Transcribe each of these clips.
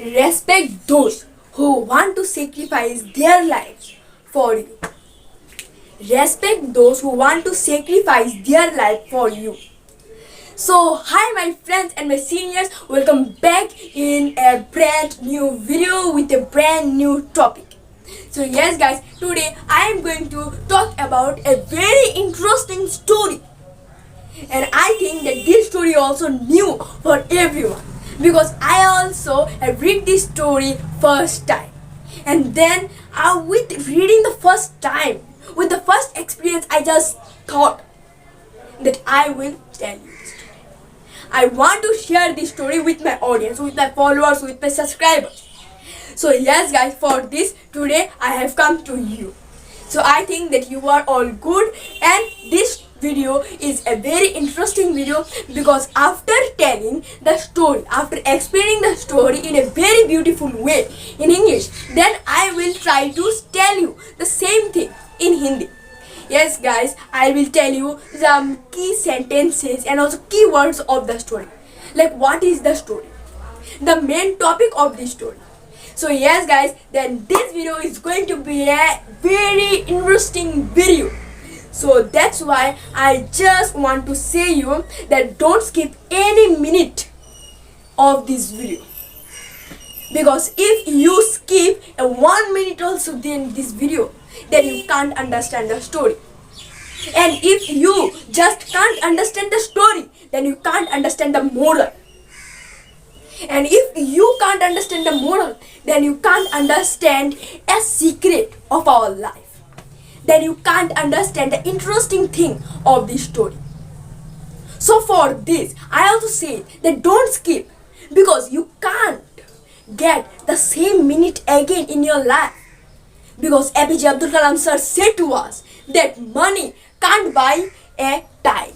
Respect those who want to sacrifice their lives for you. Respect those who want to sacrifice their life for you. So, hi my friends and my seniors, welcome back in a brand new video with a brand new topic. So yes guys, today I am going to talk about a very interesting story. And I think that this story also new for everyone, because I also have read this story first time, and then with reading the first time, with the first experience, I just thought that I will tell you this story. I want to share this story with my audience, with my followers, with my subscribers. So yes guys, for this today I have come to you. So I think that you are all good, and this video is a very interesting video, because after telling the story, after explaining the story in a very beautiful way in English, then I will try to tell you the same thing in Hindi. Yes guys, I will tell you some key sentences and also key words of the story. Like what is the story? The main topic of this story. So yes guys, then this video is going to be a very interesting video. So that's why I just want to say you that don't skip any minute of this video. Because if you skip a 1 minute also in this video, then you can't understand the story. And if you just can't understand the story, then you can't understand the moral. And if you can't understand the moral, then you can't understand a secret of our life. Then you can't understand the interesting thing of this story. So for this, I also say that don't skip, because you can't get the same minute again in your life. Because APJ Abdul Kalam sir said to us that money can't buy a time.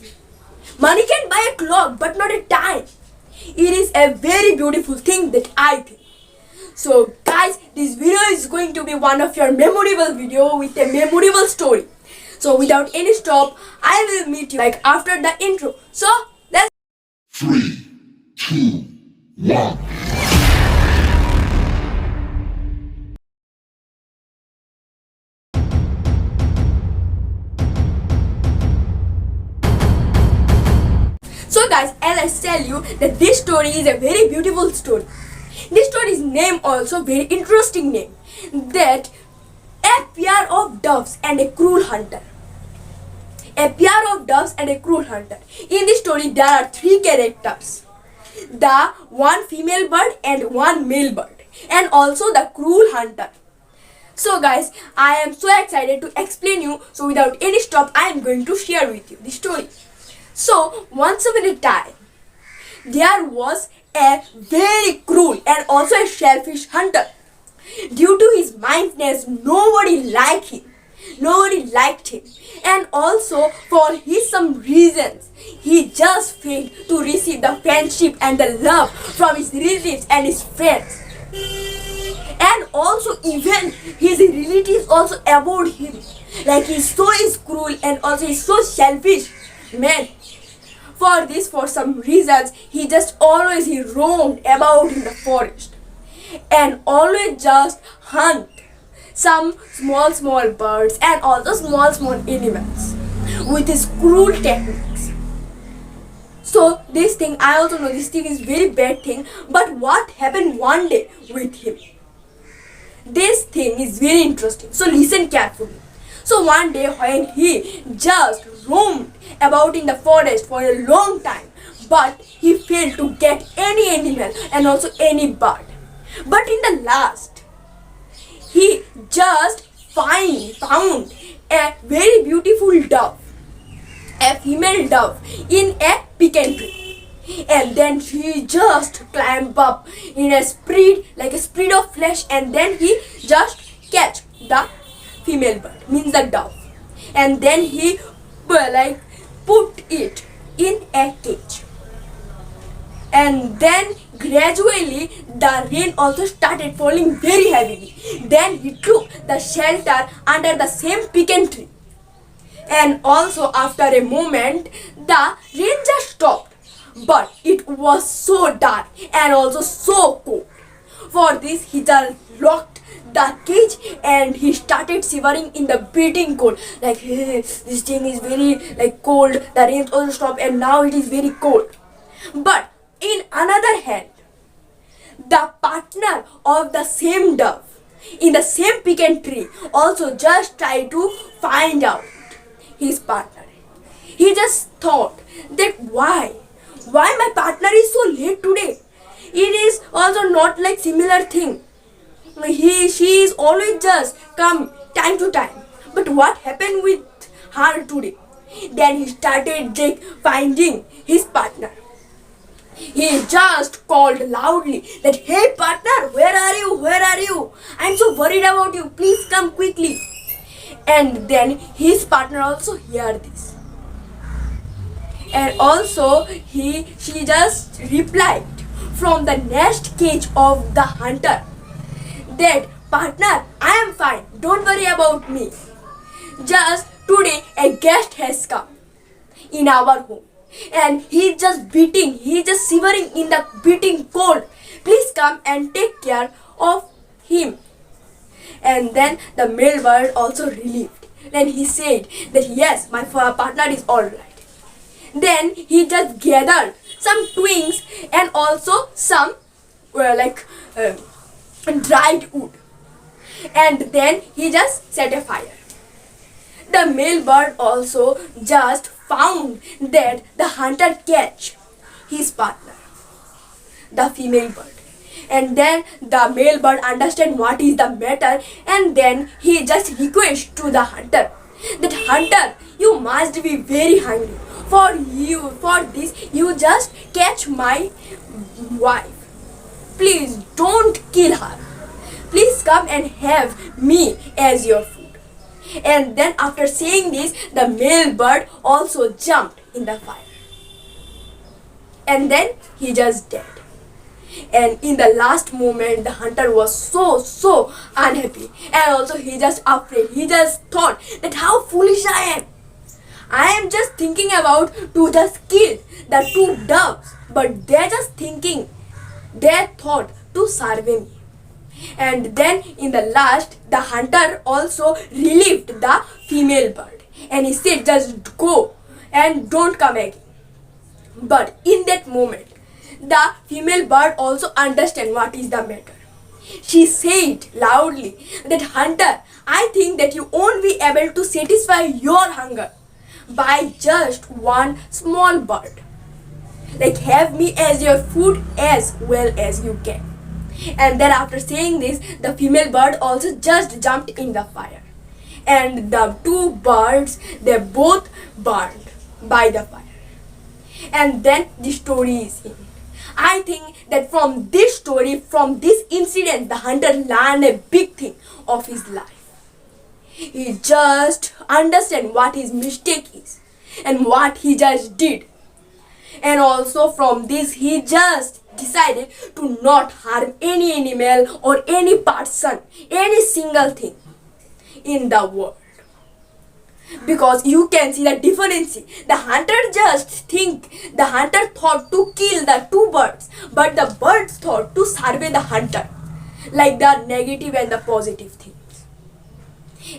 Money can buy a clock, but not a time. It is a very beautiful thing that I think. So guys, this video is going to be one of your memorable video with a memorable story. So without any stop, I will meet you like after the intro. So let's 3, 2, 1. So guys, as I tell you that this story is a very beautiful story. This story's name also very interesting name, that a pair of doves and a cruel hunter. A pair of doves and a cruel hunter. In this story there are 3 characters. The one female bird and one male bird, and also the cruel hunter. So guys, I am so excited to explain you. So without any stop, I am going to share with you the story. So once upon a time, there was a very cruel and also a selfish hunter. Due to his mindness, nobody liked him. Nobody liked him. And also for his some reasons, he just failed to receive the friendship and the love from his relatives and his friends. And also even his relatives also abhorred him. Like he so is cruel and also he's so selfish. Man. For this, for some reasons, he just always roamed about in the forest and always just hunt some small birds and also small animals with his cruel techniques. So this thing, I also know this thing is very bad thing, but what happened one day with him? This thing is very interesting. So listen carefully. So one day when he just roamed about in the forest for a long time, but he failed to get any animal and also any bird. But in the last, he just found a very beautiful dove, a female dove in a pecan tree. And then he just climbed up in a spread, like a spread of flesh, and then he just catch the female bird, means the dove, and then he put it in a cage. And then gradually the rain also started falling very heavily. Then he took the shelter under the same pecan tree. And also after a moment, the rain just stopped. But it was so dark and also so cold. For this, he just locked the cage and he started shivering in the beating cold. Like, hey, this thing is very like cold. The rain also stopped and now it is very cold. But in another hand, the partner of the same dove in the same pecan tree also just tried to find out his partner. He just thought that why my partner is so late today. It is also not like similar thing. She is always just come time to time. But what happened with her today? Then he started like finding his partner. He just called loudly that, hey partner, where are you? Where are you? I'm so worried about you. Please come quickly. And then his partner also heard this. And also she just replied from the nest cage of the hunter that, partner, I am fine. Don't worry about me. Just today a guest has come in our home. And he just shivering in the beating cold. Please come and take care of him. And then the male bird also relieved. Then he said that yes, my partner is alright. Then he just gathered some twigs and also some dried wood. And then he just set a fire. The male bird also just found that the hunter catch his partner, the female bird. And then the male bird understand what is the matter, and then he just request to the hunter that, hunter, you must be very hungry. For this you just catch my wife. Please don't kill her. Please come and have me as your food. And then after saying this, the male bird also jumped in the fire. And then he just dead. And in the last moment, the hunter was so unhappy. And also he just afraid. He just thought that how foolish I am. I am just thinking about to just kill the two doves. But they're just thinking, they thought to serve me. And then in the last, the hunter also relieved the female bird. And he said, just go and don't come again. But in that moment, the female bird also understand what is the matter. She said loudly that, hunter, I think that you won't be able to satisfy your hunger by just one small bird. Like, have me as your food as well as you can. And then after saying this, the female bird also just jumped in the fire. And the two birds, they both burned by the fire. And then the story is in. I think that from this story, from this incident, the hunter learned a big thing of his life. He just understand what his mistake is and what he just did. And also from this, he just decided to not harm any animal or any person, any single thing in the world. Because you can see the difference. The hunter thought to kill the two birds, but the birds thought to serve the hunter, like the negative and the positive things.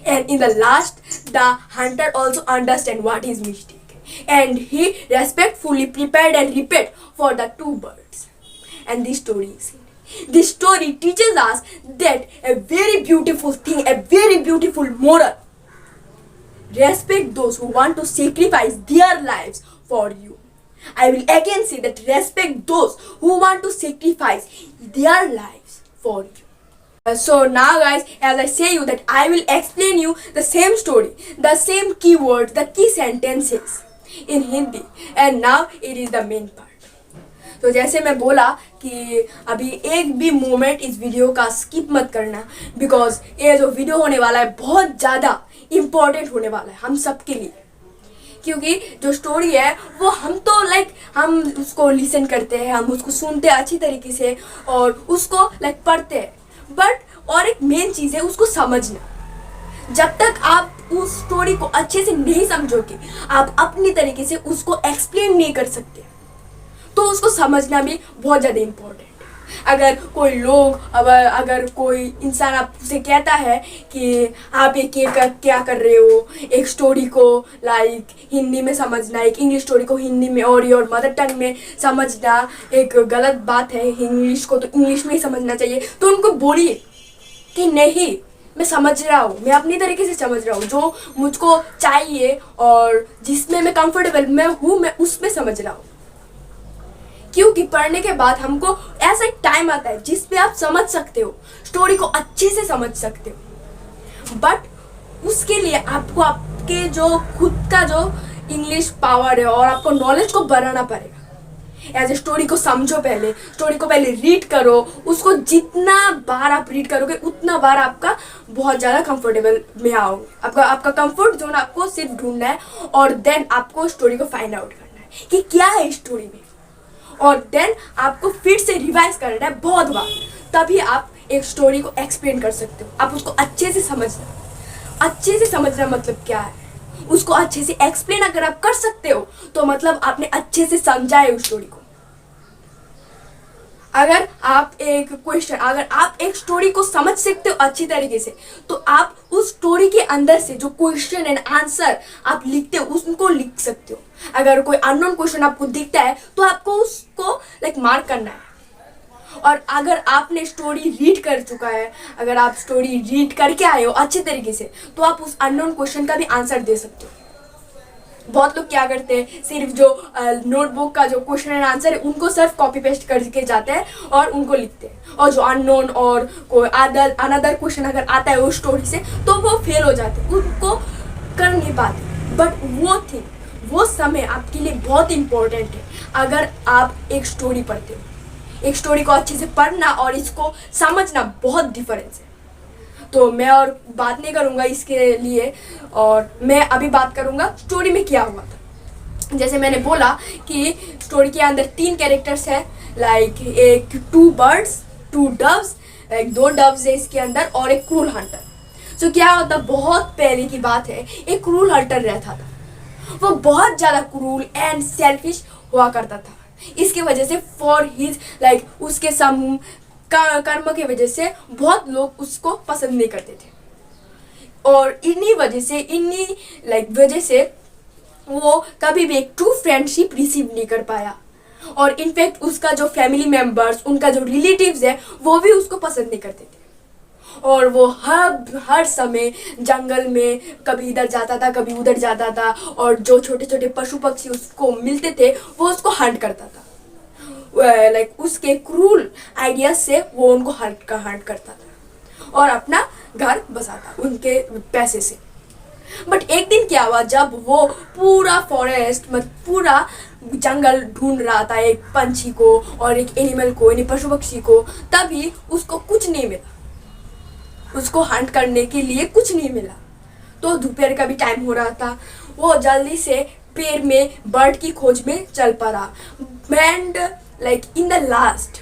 And in the last, the hunter also understand what is mistake, and he respectfully prepared and repaid for the two birds. And this story is it. This story teaches us that a very beautiful thing, a very beautiful moral. Respect those who want to sacrifice their lives for you. I will again say that respect those who want to sacrifice their lives for you. So now guys, as I say you that I will explain you the same story, the same keywords, the key sentences in Hindi. And now it is the main part. तो जैसे मैं बोला कि अभी एक भी moment इस video का स्किप मत करना, बिकॉज ये जो वीडियो होने वाला है बहुत ज़्यादा इम्पोर्टेंट होने वाला है हम सब के लिए. क्योंकि जो स्टोरी है वो हम तो हम उसको लिसन करते हैं, हम उसको सुनते हैं अच्छी तरीके से और उसको पढ़ते हैं, बट और एक मेन चीज़ है उसको समझना. जब तक आप उस स्टोरी को अच्छे से नहीं समझोगे, आप अपनी तरीके से उसको एक्सप्लेन नहीं कर सकते, तो उसको समझना भी बहुत ज़्यादा इम्पोर्टेंट. अगर कोई लोग अगर कोई इंसान आपसे कहता है कि आप ये क्या कर रहे हो, एक स्टोरी को लाइक हिंदी में समझना, एक इंग्लिश स्टोरी को हिंदी में और योर मदर टंग में समझना एक गलत बात है, इंग्लिश को तो इंग्लिश में ही समझना चाहिए, तो उनको बोलिए कि नहीं, मैं समझ रहा हूँ, मैं अपनी तरीके से समझ रहा हूँ, जो मुझको चाहिए और जिसमें मैं कंफर्टेबल मैं उसमें समझ रहा हूँ। क्योंकि पढ़ने के बाद हमको ऐसा एक टाइम आता है जिसपे आप समझ सकते हो, स्टोरी को अच्छे से समझ सकते हो, बट उसके लिए आपको आपके जो खुद का जो इंग्लिश पावर है और आपको नॉलेज को बढ़ाना पड़ेगा। एज ए स्टोरी को समझो, पहले स्टोरी को पहले रीड करो, उसको जितना बार आप रीड करोगे उतना बार आपका बहुत ज़्यादा कंफर्टेबल में आओगे। आपका कंफर्ट जोन आपको सिर्फ ढूंढना है और देन आपको स्टोरी को फाइंड आउट करना है कि क्या है स्टोरी में, और देन आपको फिर से रिवाइज करना है बहुत बार, तभी आप एक स्टोरी को एक्सप्लेन कर सकते हो। आप उसको अच्छे से समझना मतलब क्या है, उसको अच्छे से एक्सप्लेन अगर आप कर सकते हो तो मतलब आपने अच्छे से समझा है उस स्टोरी को। अगर आप एक स्टोरी को समझ सकते हो अच्छी तरीके से, तो आप उस स्टोरी के अंदर से जो क्वेश्चन एंड आंसर आप लिखते हो उसको लिख सकते हो। अगर कोई अननोन क्वेश्चन आपको दिखता है तो आपको उसको लाइक मार्क करना है। और अगर आपने स्टोरी रीड कर चुका है, अगर आप स्टोरी रीड करके आए हो अच्छे तरीके से, तो आप उस अननोन क्वेश्चन का भी आंसर दे सकते हो। बहुत लोग क्या करते हैं, सिर्फ जो नोटबुक का जो क्वेश्चन एंड आंसर है उनको सिर्फ कॉपी पेस्ट करके जाते हैं और उनको लिखते हैं, और जो अननोन और कोई अनदर क्वेश्चन अगर आता है उस स्टोरी से तो वो फेल हो जाते हैं, उनको कर नहीं पाते। बट वो समय आपके लिए बहुत इंपॉर्टेंट है। अगर आप एक स्टोरी पढ़ते हो, एक स्टोरी को अच्छे से पढ़ना और इसको समझना बहुत डिफरेंस है। तो मैं और बात नहीं करूँगा इसके लिए, और मैं अभी बात करूँगा स्टोरी में क्या हुआ था। जैसे मैंने बोला कि स्टोरी के अंदर 3 कैरेक्टर्स हैं, लाइक एक 2 बर्ड्स 2 डव्स, लाइक 2 डव्स है इसके अंदर और एक क्रूल हंटर। तो क्या होता, बहुत पहले की बात है, एक क्रूल हंटर रहता था। वो बहुत ज़्यादा क्रूल एंड सेल्फिश हुआ करता था। इसकी वजह से फॉर हिज लाइक उसके कर्म की वजह से बहुत लोग उसको पसंद नहीं करते थे, और इन्हीं वजह से वो कभी भी एक ट्रू फ्रेंडशिप रिसीव नहीं कर पाया। और इनफैक्ट उसका जो फैमिली मेंबर्स, उनका जो रिलेटिव्स है, वो भी उसको पसंद नहीं करते थे। और वो हर समय जंगल में कभी इधर जाता था कभी उधर जाता था, और जो छोटे छोटे पशु पक्षी उसको मिलते थे वो उसको हंट करता था। लाइक उसके क्रूल आइडिया से वो उनको हंट करता था और अपना घर बसाता उनके पैसे से। बट एक दिन क्या हुआ, जब वो पूरा फॉरेस्ट पूरा जंगल ढूंढ रहा था एक पंछी को और एक एनिमल को, यानी पशु पक्षी को, तभी उसको कुछ नहीं मिला, उसको हंट करने के लिए कुछ नहीं मिला। तो दोपहर का भी टाइम हो रहा था, वो जल्दी से पेड़ में बर्ड की खोज में चल पड़ा। And like in the last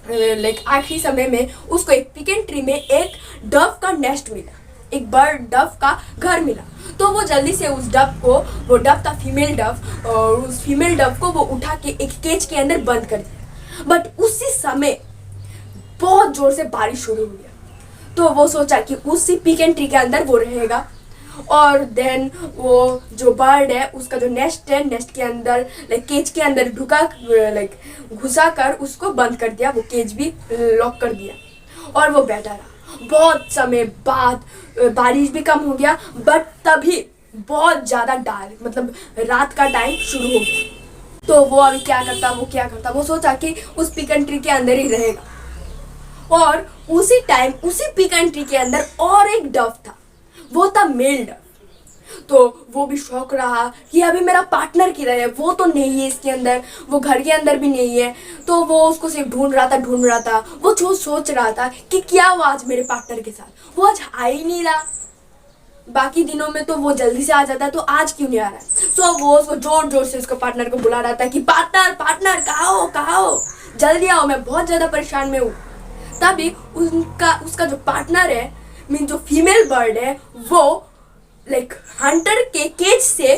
like आखिरी समय में उसको एक पिकन ट्री में एक डव का नेस्ट मिला, एक बर्ड डव का घर मिला। तो वो जल्दी से उस डव को, वो डव था फीमेल डव, और उस फीमेल डव को वो उठा के एक केज के अंदर बंद कर दिया। बट उसी समय बहुत जोर से बारिश शुरू हुई, तो वो सोचा कि उसी पिकन ट्री के अंदर वो रहेगा। और देन वो जो बर्ड है उसका जो नेस्ट है, नेस्ट के अंदर लाइक केज के अंदर घुसा कर उसको बंद कर दिया, वो केज भी लॉक कर दिया और वो बैठा रहा। बहुत समय बाद बारिश भी कम हो गया, बट तभी बहुत ज़्यादा रात का टाइम शुरू हो गया। तो वो अभी क्या करता, वो सोचा कि उस पिकन ट्री के अंदर ही रहेगा। और उसी टाइम उसी पिकन ट्री के अंदर और एक डव था, वो था मेल डव। तो वो भी शौक रहा कि अभी मेरा पार्टनर किधर है, वो तो नहीं है इसके अंदर, वो घर के अंदर भी नहीं है। तो वो उसको सिर्फ ढूंढ रहा था। वो जो सोच रहा था कि क्या हुआ आज मेरे पार्टनर के साथ, वो आज आ ही नहीं रहा। बाकी दिनों में तो वो जल्दी से आ जाता है, तो आज क्यों नहीं आ रहा है। सो वो उसको जोर जोर से उसको पार्टनर को बुला रहा था कि पार्टनर कहाँ हो, जल्दी आओ, मैं बहुत ज़्यादा परेशान में हूँ। तभी उसका जो पार्टनर है, मीन जो फीमेल बर्ड है, वो लाइक हंटर के केज से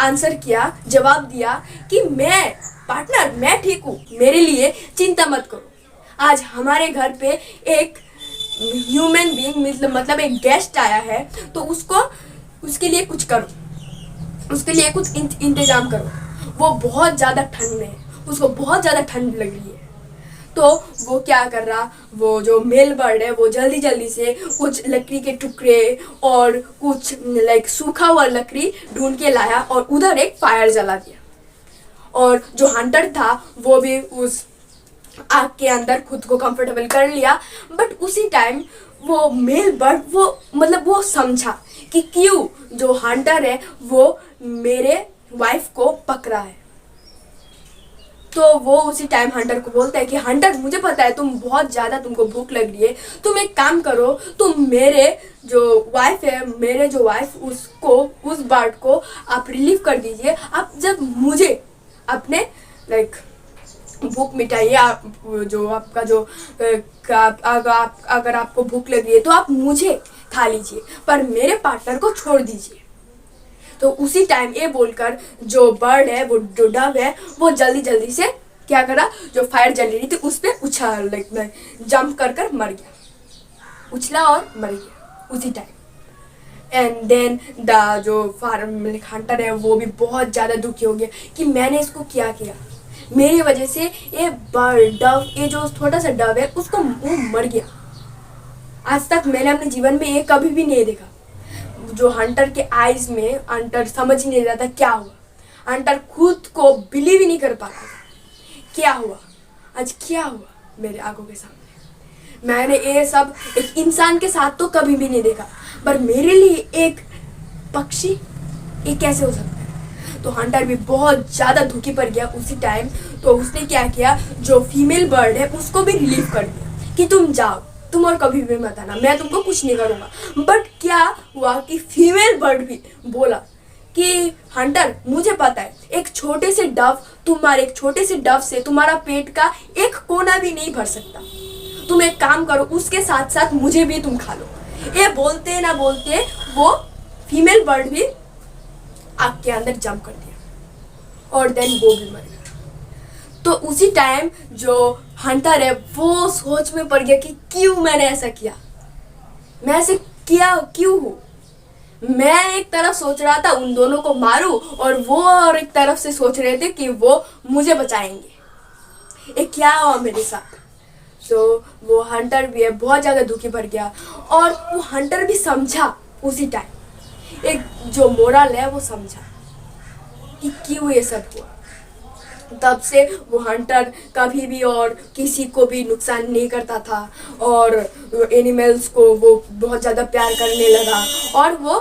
आंसर किया, जवाब दिया कि मैं ठीक हूँ, मेरे लिए चिंता मत करो। आज हमारे घर पे एक ह्यूमन बीइंग मतलब एक गेस्ट आया है, तो उसके लिए कुछ करो, उसके लिए कुछ इंतजाम करो। वो बहुत ज़्यादा ठंड में है, उसको बहुत ज़्यादा ठंड लग रही है। तो वो क्या कर रहा, वो जो मेल बर्ड है वो जल्दी जल्दी से कुछ लकड़ी के टुकड़े और कुछ लाइक सूखा हुआ लकड़ी ढूंढ के लाया और उधर एक फायर जला दिया। और जो हंटर था वो भी उस आग के अंदर खुद को कंफर्टेबल कर लिया। बट उसी टाइम वो मेल बर्ड वो समझा कि क्यों जो हंटर है वो मेरे वाइफ को पकड़ा है। तो वो उसी टाइम हंटर को बोलता है कि हंटर, मुझे पता है तुम बहुत ज़्यादा तुमको भूख लग रही है, तुम एक काम करो, तुम मेरे जो वाइफ उसको, उस बर्ड को आप रिलीव कर दीजिए। आप जब मुझे अपने लाइक भूख मिटाइए, आप जो आपका जो अगर आपको भूख लगी है तो आप मुझे खा लीजिए, पर मेरे पार्टनर को छोड़ दीजिए। तो उसी टाइम ये बोलकर जो बर्ड है, वो जो डव है, वो जल्दी जल्दी से क्या करा, जो फायर जल रही थी उस पर उछाल जंप कर मर गया, उछला और मर गया उसी टाइम। एंड देन द जो फार्म हंटर है वो भी बहुत ज़्यादा दुखी हो गया कि मैंने इसको क्या किया, मेरी वजह से ये डव, ये जो छोटा सा डव है उसको वो मर गया। आज तक मैंने अपने जीवन में ये कभी भी नहीं देखा। जो हंटर के आईज में हंटर समझ ही नहीं रहा था क्या हुआ, हंटर खुद को बिलीव ही नहीं कर पा रहा था क्या हुआ, आज क्या हुआ मेरे आंखों के सामने। मैंने ये सब एक इंसान के साथ तो कभी भी नहीं देखा, पर मेरे लिए एक पक्षी ये कैसे हो सकता है। तो हंटर भी बहुत ज़्यादा दुखी पड़ गया उसी टाइम। तो उसने क्या किया, जो फीमेल बर्ड है उसको भी रिलीव कर दिया कि तुम जाओ, तुम और कभी भी मत आना, मैं तुमको कुछ नहीं करूँगा। बट क्या हुआ कि फीमेल बर्ड भी बोला कि हंटर, मुझे पता है एक छोटे से डव से तुम्हारा पेट का एक कोना भी नहीं भर सकता, तुम एक काम करो, उसके साथ साथ मुझे भी तुम खा लो। ये बोलते ना बोलते वो फीमेल बर्ड भी आग के अंदर जंप कर दिया और देन वो भी मर गया। तो उसी टाइम जो हंटर है वो सोच में पड़ गया कि क्यों मैंने ऐसा किया, मैं ऐसे किया क्यों हूँ। मैं एक तरफ सोच रहा था उन दोनों को मारूं और वो और एक तरफ से सोच रहे थे कि वो मुझे बचाएंगे। ये क्या हुआ मेरे साथ। तो वो हंटर भी है बहुत ज़्यादा दुखी पड़ गया और वो हंटर भी समझा उसी टाइम, एक जो मोरल है वो समझा कि क्यों ये सब हुआ। तब से वो हंटर कभी भी और किसी को भी नुकसान नहीं करता था और एनिमल्स को वो बहुत ज़्यादा प्यार करने लगा और वो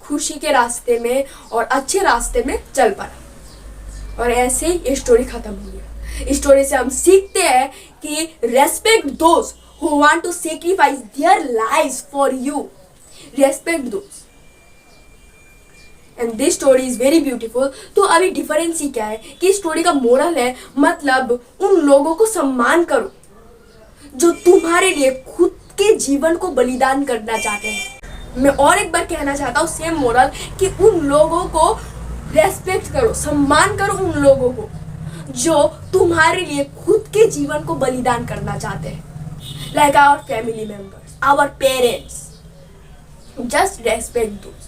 खुशी के रास्ते में और अच्छे रास्ते में चल पड़ा। और ऐसे ही ये स्टोरी ख़त्म हो गया। इस स्टोरी से हम सीखते हैं कि respect those who want to sacrifice their lives for you, respect those. And this story is very beautiful. तो अभी डिफरेंस ही क्या है कि स्टोरी का मोरल है, मतलब उन लोगों को सम्मान करो जो तुम्हारे लिए खुद के जीवन को बलिदान करना चाहते हैं। मैं और एक बार कहना चाहता हूँ सेम मोरल कि उन लोगों को रेस्पेक्ट करो, सम्मान करो उन लोगों को जो तुम्हारे लिए खुद के जीवन को बलिदान करना चाहते हैं, like our family members, our parents. Just respect those.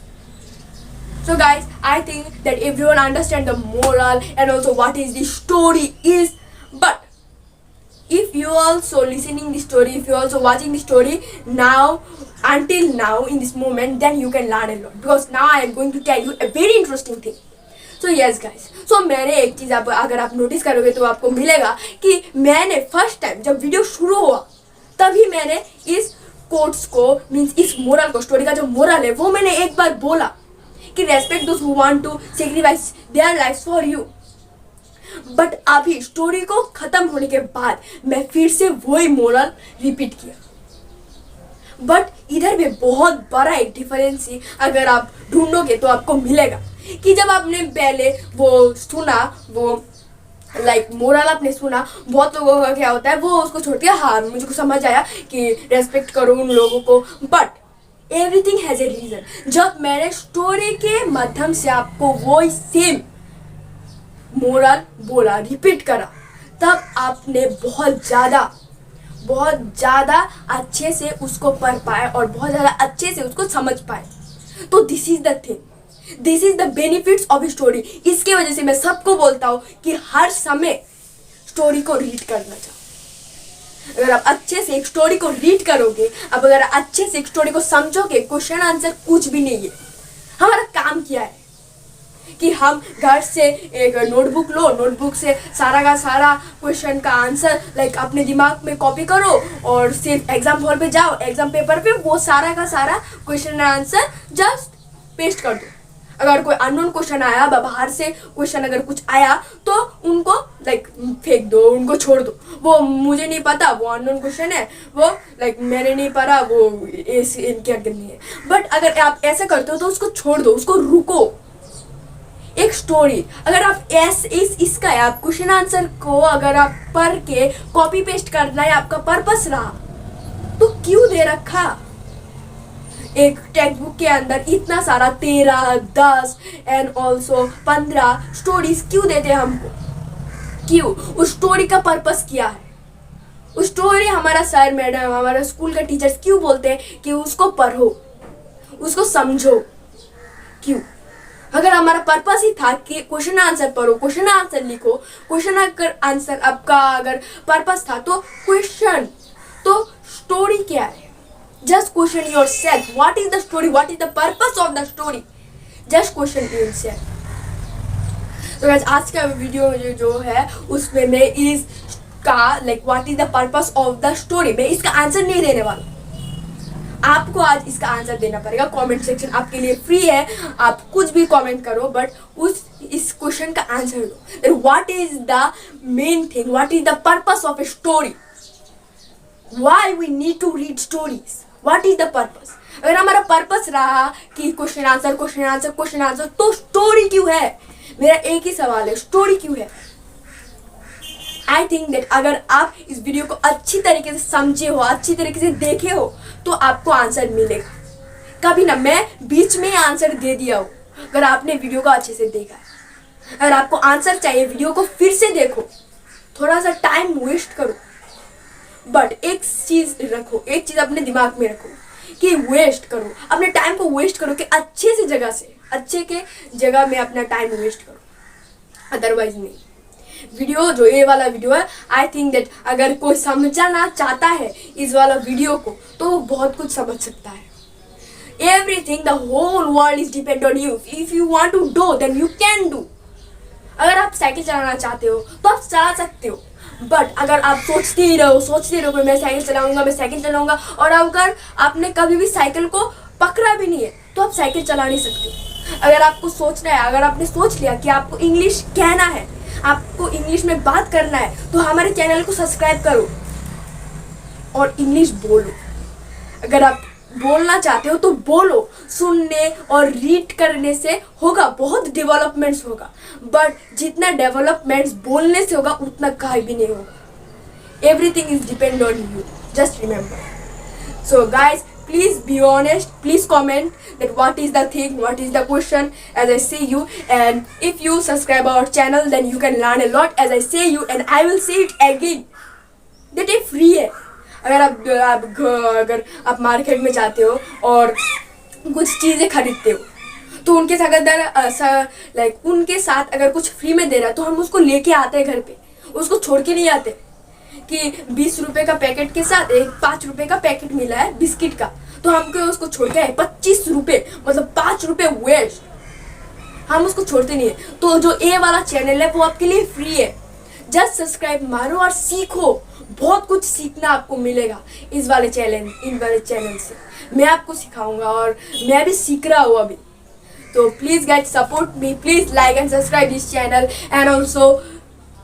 So guys, I think that everyone understand the moral and also what is the story is. But if you also listening the story, if you also watching the story now, until now in this moment, then you can learn a lot. Because now I am going to tell you a very interesting thing. So yes guys, so मैंने एक चीज़ अगर आप notice करोगे तो आपको मिलेगा कि मैंने फर्स्ट टाइम जब वीडियो शुरू हुआ तभी मैंने इस कोट्स को मीन्स इस मोरल को, स्टोरी का जो मोरल है वो मैंने एक बार बोला कि respect those who want to sacrifice their lives for you. But अभी स्टोरी को खत्म होने के बाद मैं फिर से वही मोरल रिपीट किया। बट इधर में बहुत बड़ा एक डिफरेंस ही अगर आप ढूंढोगे तो आपको मिलेगा कि जब आपने पहले वो सुना, वो लाइक मोरल आपने सुना, बहुत लोगों का क्या होता है वो उसको छोड़ दिया, हाँ मुझे समझ आया कि रेस्पेक्ट करो उन लोगों को, but everything has a reason. जब मैंने स्टोरी के माध्यम से आपको वो सेम मोरल बोला, रिपीट करा, तब आपने बहुत ज़्यादा अच्छे से उसको पढ़ पाए और बहुत ज़्यादा अच्छे से उसको समझ पाए। तो this is the thing, this is the benefits of story. इसके वजह से मैं सबको बोलता हूँ कि हर समय स्टोरी को रीड करना चाहिए। अगर आप अच्छे से एक स्टोरी को रीड करोगे, अब अगर अच्छे से एक स्टोरी को समझोगे, क्वेश्चन आंसर कुछ भी नहीं है। हमारा काम क्या है कि हम घर से एक नोटबुक लो, नोटबुक से सारा का सारा क्वेश्चन का आंसर लाइक अपने दिमाग में कॉपी करो और सिर्फ एग्जाम हॉल पे जाओ, एग्जाम पेपर पे वो सारा का सारा क्वेश्चन आंसर जस्ट पेस्ट कर दो। अगर कोई अननोन क्वेश्चन आया, बाहर से क्वेश्चन अगर कुछ आया तो उनको लाइक फेंक दो, उनको छोड़ दो, वो मुझे नहीं पता, वो अननोन क्वेश्चन है, वो लाइक मैंने नहीं पढ़ा, वो इनके आगे नहीं है। बट अगर आप ऐसा करते हो तो उसको छोड़ दो, उसको रुको। एक स्टोरी अगर आप इसका है, आप क्वेश्चन आंसर को अगर आप पढ़ के कॉपी पेस्ट करना है आपका पर्पस रहा तो क्यों दे रखा एक टेक्स्ट बुक के अंदर इतना सारा 13, 10 एंड ऑल्सो 15 स्टोरीज क्यों देते हैं हमको? क्यों? उस स्टोरी का पर्पस क्या है? उस स्टोरी हमारा सर मैडम, हमारा स्कूल का टीचर्स क्यों बोलते हैं कि उसको पढ़ो, उसको समझो? क्यों? अगर हमारा पर्पस ही था कि क्वेश्चन आंसर पढ़ो, क्वेश्चन आंसर लिखो, क्वेश्चन आंसर आपका अगर पर्पस था तो क्वेश्चन, तो स्टोरी क्या है? Just question yourself. What is the story? What is the purpose of the story? Just question yourself. तो guys, आज का वीडियो जो है उसमें मैं इसका like what is the purpose of the story, मैं इसका आंसर नहीं देने वाला। आपको आज इसका आंसर देना पड़ेगा। कमेंट सेक्शन आपके लिए फ्री है, आप कुछ भी कमेंट करो बट इस क्वेश्चन का आंसर दो। What is the main thing, what is the purpose of a story, why we need to read stories, what is the purpose? अगर हमारा पर्पस रहा कि question answer question answer question answer, तो story क्यों है? मेरा एक ही सवाल है, स्टोरी क्यों है? आई थिंक दैट अगर आप इस वीडियो को अच्छी तरीके से समझे हो, अच्छी तरीके से देखे हो तो आपको आंसर मिलेगा। कभी ना मैं बीच में आंसर दे दिया हो अगर आपने वीडियो को अच्छे से देखा है। अगर आपको आंसर चाहिए, वीडियो को फिर से देखो, थोड़ा सा टाइम वेस्ट करो, बट एक चीज रखो, एक चीज अपने दिमाग में रखो कि वेस्ट करो, अपने टाइम को वेस्ट करो कि अच्छे से जगह से, अच्छे के जगह में अपना टाइम वेस्ट करो, अदरवाइज नहीं। वीडियो जो ये वाला वीडियो है, आई थिंक दैट अगर कोई समझना चाहता है इस वाला वीडियो को तो वो बहुत कुछ समझ सकता है। Everything, the whole world is depend on you. If you want to do then you can do. अगर आप साइकिल चलाना चाहते हो तो आप चला सकते हो, बट अगर आप सोचते ही रहो कि मैं साइकिल चलाऊंगा और अगर आपने कभी भी साइकिल को पकड़ा भी नहीं है तो आप साइकिल चला नहीं सकते। अगर आपको सोचना है, अगर आपने सोच लिया कि आपको इंग्लिश कहना है, आपको इंग्लिश में बात करना है, तो हमारे चैनल को सब्सक्राइब करो और इंग्लिश बोलो। अगर आप बोलना चाहते हो तो बोलो, सुनने और रीड करने से होगा, बहुत डेवलपमेंट्स होगा, बट जितना डेवलपमेंट्स बोलने से होगा उतना कहीं भी नहीं होगा। Everything is depend on you, just remember. So guys, please be honest, please comment that what is the thing, what is the question as I say you, and if you subscribe our channel then you can learn a lot as I say you, and I will say it again that ये free है। अगर आप market में जाते हो और कुछ चीज़ें खरीदते हो तो उनके साथ अगर लाइक उनके साथ अगर कुछ फ्री में दे रहा है तो हम उसको लेके आते हैं घर पे, उसको छोड़ के नहीं आते कि 20 रुपए का पैकेट के साथ एक 5 रुपए का पैकेट मिला है बिस्किट का, तो हमको उसको छोड़ के आए 25 रुपए, मतलब 5 रुपए वेस्ट, हम उसको छोड़ते नहीं है। तो जो ए वाला चैनल है वो आपके लिए फ्री है, जस्ट सब्सक्राइब मारो और सीखो, बहुत कुछ सीखना आपको मिलेगा इन वाले चैनल से। मैं आपको सिखाऊंगा और मैं भी सीख रहा हूँ अभी। तो please guys support me, please like and subscribe this channel and also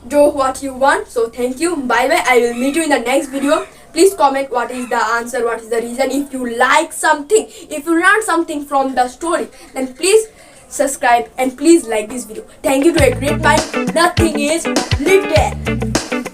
do what you want. So thank you, bye bye, I will meet you in the next video. Please comment what is the answer, what is the reason. If you like something, if you learn something from the story, then please subscribe and please like this video. Thank you to a great mind, nothing is written.